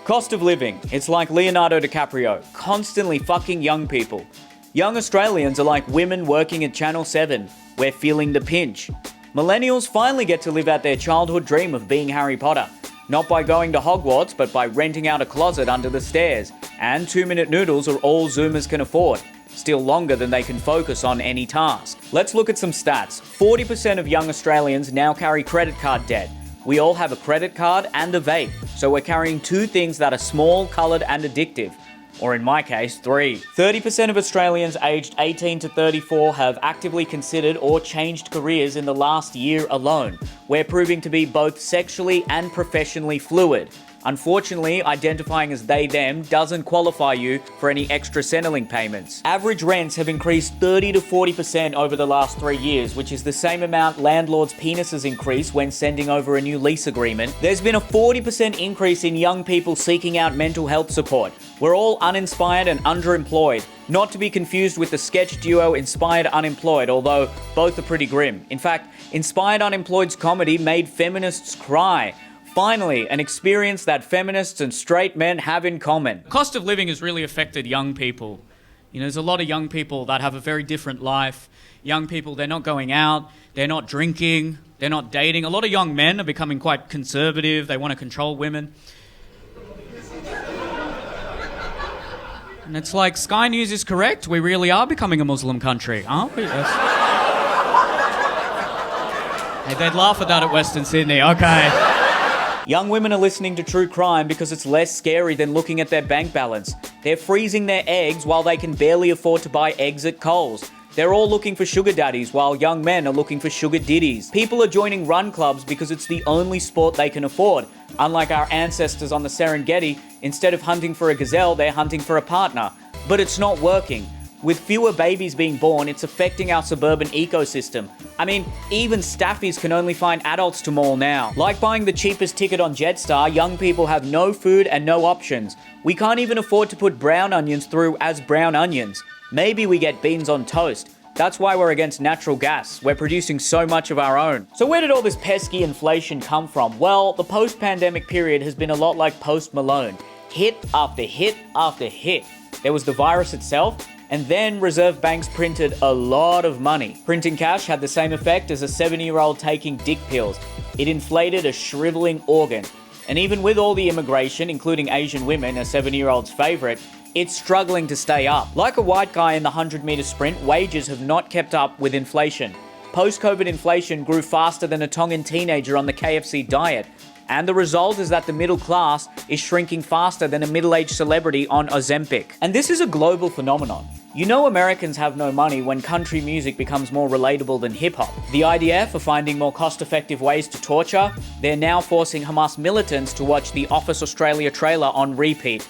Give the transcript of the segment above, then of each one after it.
Cost of living. It's like Leonardo DiCaprio, constantly fucking young people. Young Australians are like women working at Channel 7. We're feeling the pinch. Millennials finally get to live out their childhood dream of being Harry Potter. Not by going to Hogwarts, but by renting out a closet under the stairs. And 2-minute noodles are all Zoomers can afford. Still longer than they can focus on any task. Let's look at some stats. 40% of young Australians now carry credit card debt. We all have a credit card and a vape, so we're carrying two things that are small, coloured and addictive. Or in my case, 3. 30% of Australians aged 18 to 34 have actively considered or changed careers in the last year alone. We're proving to be both sexually and professionally fluid. Unfortunately, identifying as they/them doesn't qualify you for any extra Centrelink payments. Average rents have increased 30 to 40% over the last 3 years, which is the same amount landlords' penises increase when sending over a new lease agreement. There's been a 40% increase in young people seeking out mental health support. We're all uninspired and underemployed. Not to be confused with the sketch duo Inspired Unemployed, although both are pretty grim. In fact, Inspired Unemployed's comedy made feminists cry. Finally, an experience that feminists and straight men have in common. Cost of living has really affected young people. There's a lot of young people that have a very different life. Young people, they're not going out, they're not drinking, they're not dating. A lot of young men are becoming quite conservative, they want to control women. And it's like, Sky News is correct, we really are becoming a Muslim country, aren't we? Hey, they'd laugh at that at Western Sydney, okay. Young women are listening to true crime because it's less scary than looking at their bank balance. They're freezing their eggs while they can barely afford to buy eggs at Coles. They're all looking for sugar daddies while young men are looking for sugar diddies. People are joining run clubs because it's the only sport they can afford. Unlike our ancestors on the Serengeti, instead of hunting for a gazelle, they're hunting for a partner. But it's not working. With fewer babies being born, it's affecting our suburban ecosystem. I mean, even staffies can only find adults to maul now. Like buying the cheapest ticket on Jetstar, young people have no food and no options. We can't even afford to put brown onions through as brown onions. Maybe we get beans on toast. That's why we're against natural gas. We're producing so much of our own. So where did all this pesky inflation come from? Well, the post-pandemic period has been a lot like Post Malone. Hit after hit after hit. There was the virus itself, and then reserve banks printed a lot of money. Printing cash had the same effect as a 70-year-old taking dick pills. It inflated a shriveling organ. And even with all the immigration, including Asian women, a 70-year-old's favorite, it's struggling to stay up. Like a white guy in the 100-meter sprint, wages have not kept up with inflation. Post-COVID inflation grew faster than a Tongan teenager on the KFC diet. And the result is that the middle class is shrinking faster than a middle-aged celebrity on Ozempic. And this is a global phenomenon. You know Americans have no money when country music becomes more relatable than hip-hop. The IDF are finding more cost-effective ways to torture. They're now forcing Hamas militants to watch the Office Australia trailer on repeat.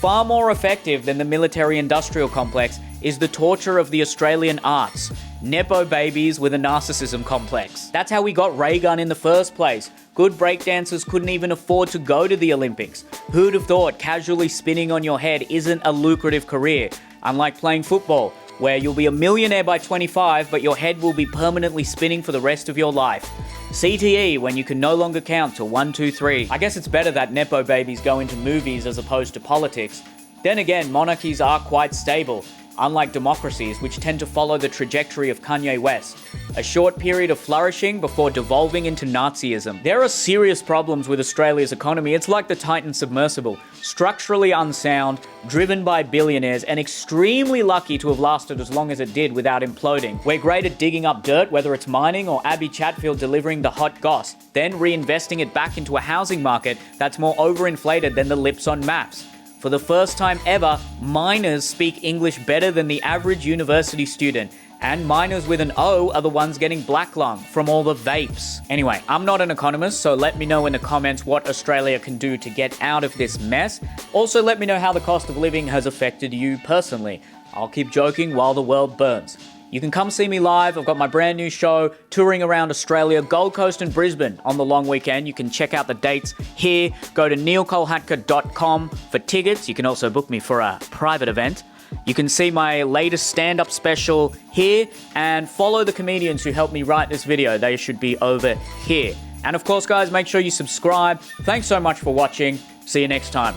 Far more effective than the military-industrial complex is the torture of the Australian arts. Nepo babies with a narcissism complex. That's how we got ray gun in the first place. Good breakdancers couldn't even afford to go to the Olympics. Who'd have thought casually spinning on your head isn't a lucrative career? Unlike playing football, where you'll be a millionaire by 25, but your head will be permanently spinning for the rest of your life. CTE, when you can no longer count to 1, 2, 3. I guess it's better that Nepo babies go into movies as opposed to politics. Then again, monarchies are quite stable, unlike democracies, which tend to follow the trajectory of Kanye West. A short period of flourishing before devolving into Nazism. There are serious problems with Australia's economy. It's like the Titan submersible. Structurally unsound, driven by billionaires, and extremely lucky to have lasted as long as it did without imploding. We're great at digging up dirt, whether it's mining or Abby Chatfield delivering the hot goss, then reinvesting it back into a housing market that's more overinflated than the lips on maps. For the first time ever, minors speak English better than the average university student. And minors with an O are the ones getting black lung from all the vapes. Anyway, I'm not an economist, so let me know in the comments what Australia can do to get out of this mess. Also, let me know how the cost of living has affected you personally. I'll keep joking while the world burns. You can come see me live. I've got my brand new show touring around Australia, Gold Coast and Brisbane on the long weekend. You can check out the dates here. Go to neelkolhatkar.com for tickets. You can also book me for a private event. You can see my latest stand-up special here and follow the comedians who helped me write this video. They should be over here. And of course, guys, make sure you subscribe. Thanks so much for watching. See you next time.